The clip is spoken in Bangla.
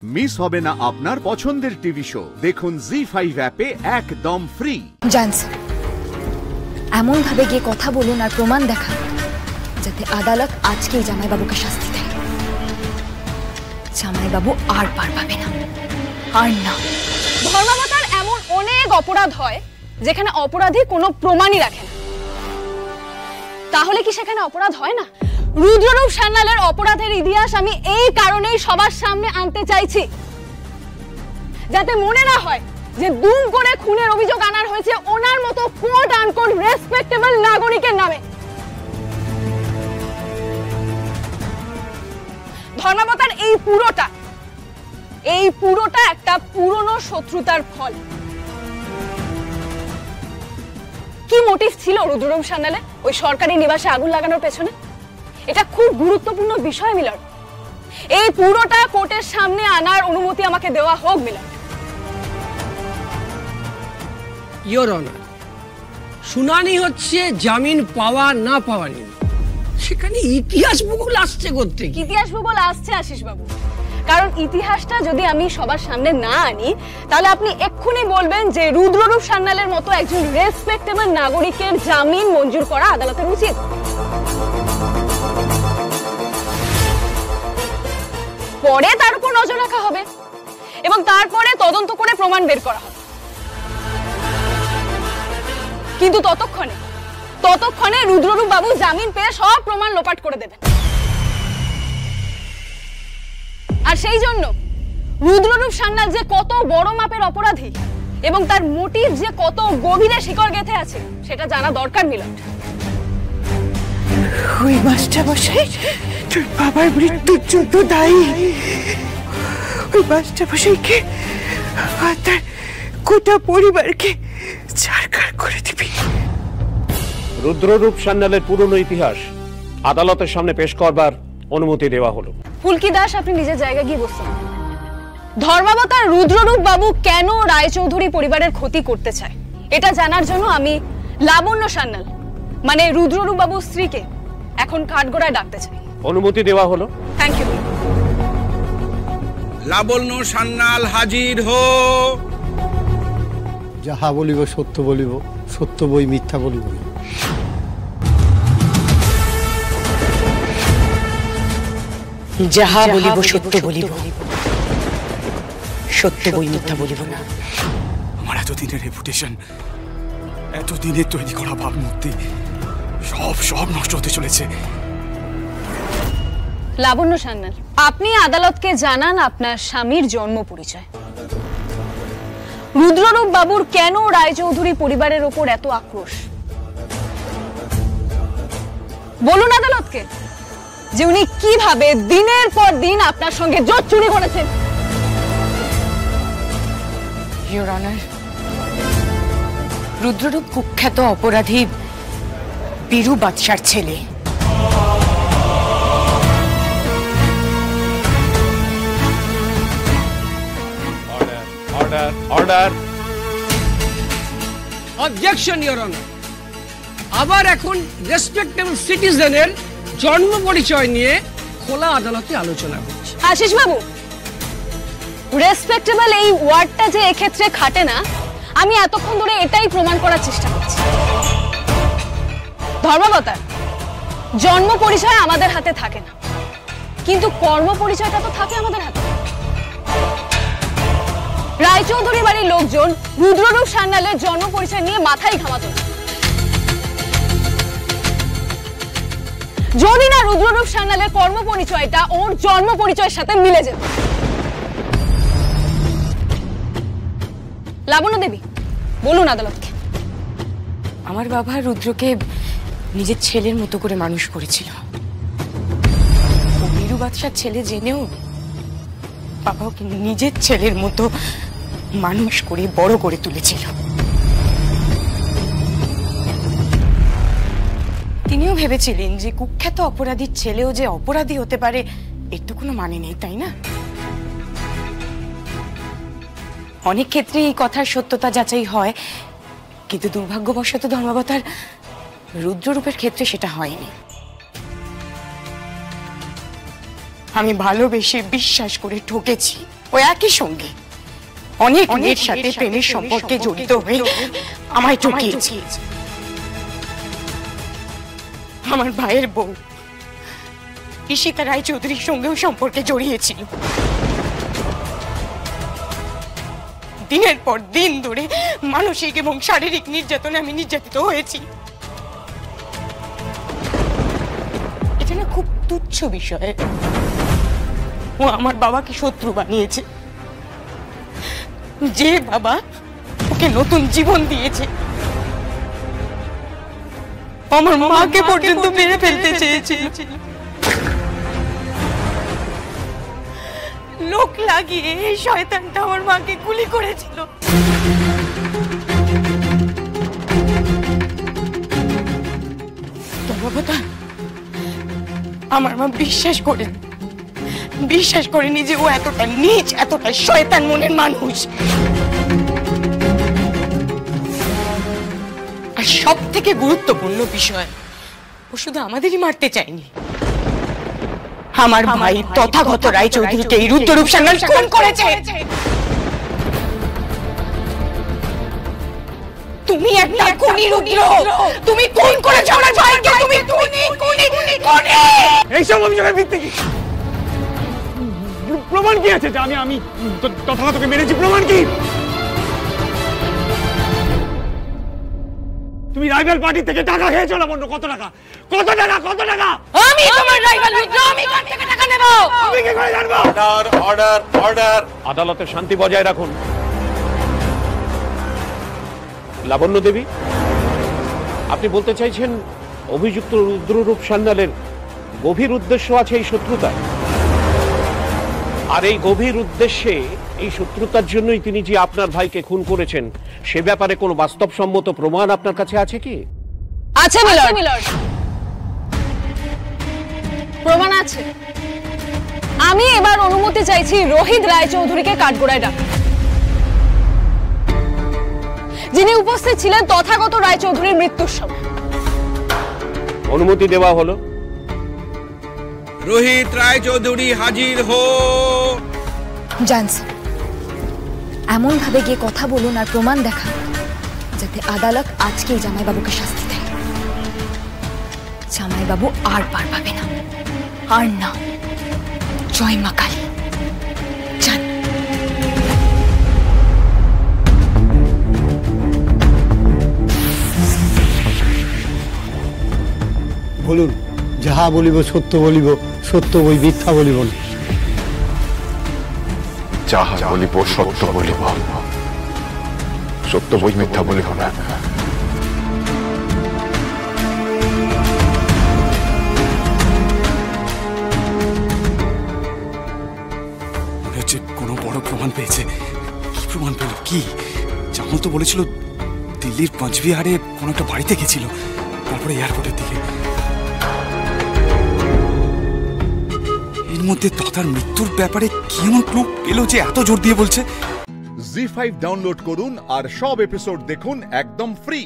মিস হবে না আপনার পছন্দের টিভি শো। দেখুন জি5 অ্যাপে একদম ফ্রি। জানস এমন ভাবে গিয়ে কথা বলুন আর প্রমাণ দেখান যাতে আদালত আজকেই জামাইবাবুকে শাস্তি দেয়। জামাইবাবু আর পার পাবে না, আর না। ধর্মাবতার এমন অনেক অপরাধ হয় যেখানে অপরাধী কোনো প্রমাণই রাখে না, তাহলে কি সেখানে অপরাধ হয় না? রুদ্ররূপ সান্যালের অপরাধের ইতিহাস আমি এই কারণেই সবার সামনে আনতে চাইছি, যাতে মনে না হয় যে দুম করে খুনের অভিযোগ আনার হয়েছে ওনার মতো কোট আনকোট রেসপেক্টেবল নাগরিকের নামে। ধর্মাবতার এই পুরোটা একটা পুরনো শত্রুতার ফল। কি মোটিভ ছিল রুদ্ররূপ সান্যালে ওই সরকারি নিবাসে আগুন লাগানোর পেছনে? এটা খুব গুরুত্বপূর্ণ বিষয় মিলন। এই পুরোটা কোর্টের সামনে আনার অনুমতি আমাকে দেওয়া হোক মিলন। ইয়োর অনার, শুনানি হচ্ছে জামিন পাওয়া না পাওয়া নিয়ে, সেখানে ইতিহাস ভূগোল আসছে করতে। ইতিহাস ভূগোল আসছে আশিস বাবু, কারণ ইতিহাসটা যদি আমি সবার সামনে না আনি তাহলে আপনি এক্ষুনি বলবেন যে রুদ্ররূপ সান্যালের মতো একজন রেসপেক্টেবল নাগরিকের জামিন মঞ্জুর করা আদালতের উচিত। পরে তার উপর নজর রাখা হবে এবং তারপরে তদন্ত করে প্রমাণ বের করা হবে, কিন্তু ততক্ষণে রুদ্ররূপ বাবু জামিন পেয়ে সব প্রমাণ লোপাট করে দেবেন। আর সেই জন্য রুদ্ররূপ সান্যাল যে কত বড় মাপের অপরাধী এবং তার মোটিভ যে কত গভীরে শিকড় গেঁথে আছে সেটা জানা দরকার মিলন। ওই মাস্টারমশাই তোর বাবার মৃত্যুর জন্য দায়ী। ওই মাস্টারমশাইকে আর তার গোটা পরিবারকে ছারখার করে দিবি। রুদ্ররূপ সান্যালের পুরনো ইতিহাস আদালতের সামনে পেশ করবার অনুমতি দেওয়া হলো। ফুলকি দাস, আপনি নিজের জায়গায় গিয়ে বসুন। ধর্মাবতার রুদ্ররূপ বাবু কেন রায়চৌধুরী পরিবারের ক্ষতি করতে চায় এটা জানার জন্য আমি লাবণ্য সান্যাল মানে রুদ্ররূপ বাবুর স্ত্রীকে এখন কাঠগড়ায় ডাকতে চাই। অনুমতি দেওয়া হলো। Thank you. লাবণ্য সান্যাল হাজির হো। যাহা বলিব সত্য বলিব, সত্য বই মিথ্যা বলিব না। যাহা বলিব সত্য বলিব, সত্য বই মিথ্যা বলিব না। আমার এতদিনের রেপুটেশন, এতদিনের তৈরি করা ভাবমূর্তি সব নষ্ট হতে চলেছে। লাবণ্য সান্যাল, আপনি আদালতকে জানান আপনার স্বামীর জন্ম পরিচয়। রুদ্ররূপ বাবুর কেন রায়চৌধুরী পরিবারের ওপর এত আক্রোশ বলুন আদালতকে, যে উনি কিভাবে দিনের পর দিন আপনার সঙ্গে জোট চুরি করেছেন। ইয়োর অনার, রুদ্ররূপ কুখ্যাত অপরাধী বীরু বাদশার ছেলে। Order order. Objection your honour, আবার এখন রেসপেক্টেবল সিটিজেনের জন্ম পরিচয় নিয়ে খোলা আদালতে আলোচনা হচ্ছে। আশিস বাবু, রেসপেক্টেবল এই ওয়ার্ডটা যে এক্ষেত্রে খাটে না আমি এতক্ষণ ধরে এটাই প্রমাণ করার চেষ্টা করছি। ধর্মাবতার জন্ম পরিচয় আমাদের হাতে থাকে না, কিন্তু কর্ম পরিচয়টা তো থাকে আমাদের হাতে। রায়চৌধুরী বাড়ির লোকজন রুদ্ররূপ সান্যালের জন্ম পরিচয় নিয়ে মাথায় ঘামাতো না। যদি না রুদ্ররূপ সান্যালের কর্ম পরিচয়টা ওর জন্ম পরিচয়ের সাথে মিলে যেত। লাবণ্য দেবী, বলুন আদালতকে। আমার বাবা রুদ্রকে নিজের ছেলের মতো করে মানুষ করেছিল। ও বীরু বাদশার ছেলে জেনেও বাবা ওকে নিজের ছেলের মতো মানুষ করে বড় করে তুলেছিল। তিনিও ভেবেছিলেন যে কুখ্যাত অপরাধীর ছেলেও যে অপরাধী হতে পারে এর তো কোনো মানে নেই, তাই না? অনেক ক্ষেত্রে এই কথার সত্যতা যাচাই হয়, কিন্তু দুর্ভাগ্যবশত ধর্মাবতার রুদ্ররূপের ক্ষেত্রে সেটা হয়নি। আমি ভালোবেসে বিশ্বাস করে ঠকেছি। ও একই সঙ্গে অনেক মেয়ের সাথে প্রেমের সম্পর্কে জড়িত হয়ে আমায় ঠকিয়েছে। আমার ভাইয়ের বউ ঈশিতা রায়চৌধুরীর সঙ্গেও সম্পর্কে জড়িয়েছিল। দিনের পর দিন ধরে মানসিক এবং শারীরিক নির্যাতনে আমি নির্যাতিত হয়েছি। এটা না খুব তুচ্ছ বিষয়। ও আমার বাবাকে শত্রু বানিয়েছে। যে বাবা ওকে নতুন জীবন দিয়েছে, আমার মাকে পর্যন্ত মেরে ফেলতে চেয়েছিল। লোক লাগিয়ে এই শয়তানটা আমার মাকে গুলি করেছিল। আমার মা বিশ্বাস করেনি যে ও এতটা নীচ, এতটা শয়তান মনের মানুষ। আর সব থেকে গুরুত্বপূর্ণ বিষয়, ও শুধু আমাদেরই মারতে চায়নি, আমার ভাই তথাগত রায়চৌধুরীকে এই রুদ্ররূপ সান্যাল খুন করেছে। তুমি একটা খুনি রুদ্র, তুমি খুন করেছো আমার ভাইকে, তুমি খুনি। এইসব অভিযোগের ভিত্তি কি? প্রমাণ কি আছে যে আমি তথাগতকে মেরেছি? প্রমাণ কি? তুমি রাইভাল পার্টি থেকে টাকা খেয়েছো না? বন্ধু, কত টাকা? কত টাকা? কত টাকা? আমি তোমার রাইভাল রুদ্র, আমি কার থেকে টাকা নেব? আমি কি করে জানবো? Order order. আদালতের শান্তি বজায় রাখুন। লাবণ্য দেবী, আপনি বলতে চাইছেন অভিযুক্ত রুদ্ররূপ সান্যালের গভীর উদ্দেশ্য আছে এই শত্রুতায়? আর এই গভীর উদ্দেশ্যে, এই শত্রুতার জন্যই তিনি যে আপনার ভাইকে খুন করেছেন, সে ব্যাপারে কোনো বাস্তবসম্মত প্রমাণ আপনার কাছে আছে কি? আছে মিলর্ড, প্রমাণ আছে। আমি এবার অনুমতি চাইছি রোহিত রায়চৌধুরীকে কাঠগড়ায় ডাকা, যিনি উপস্থিত ছিলেন তথাগত রায়চৌধুরীর মৃত্যুর সময়। অনুমতি দেওয়া হলো। রোহিত রায়চৌধুরী হাজির হো। জানসন, এমন ভাবে গিয়ে কথা বলুন আর প্রমাণ দেখান যাতে আদালত আজকেই জামাইবাবুকে শাস্তি দেয়। জামাইবাবু আর পার পাবে না। আর না, জয় মা কালী। যান। বলুন, যাহা বলিব সত্য বলিব, সত্য বই মিথ্যা বলিব না। যাহা বলিব সত্য বলিব, সত্য বই মিথ্যা বলিব না। মনে হচ্ছে কোনো বড় প্রমাণ পেয়েছে। কি প্রমাণ পেল? কি? জামল তো বলেছিল দিল্লির পাঁচবিহারে কোনো একটা বাড়িতে গেছিল, তারপরে এয়ারপোর্টের দিকে। এর মধ্যে তথার মৃত্যুর ব্যাপারে কি এমন ক্লু পেল যে এত জোর দিয়ে বলছে? জি5 ডাউনলোড করুন আর সব এপিসোড দেখুন একদম ফ্রি।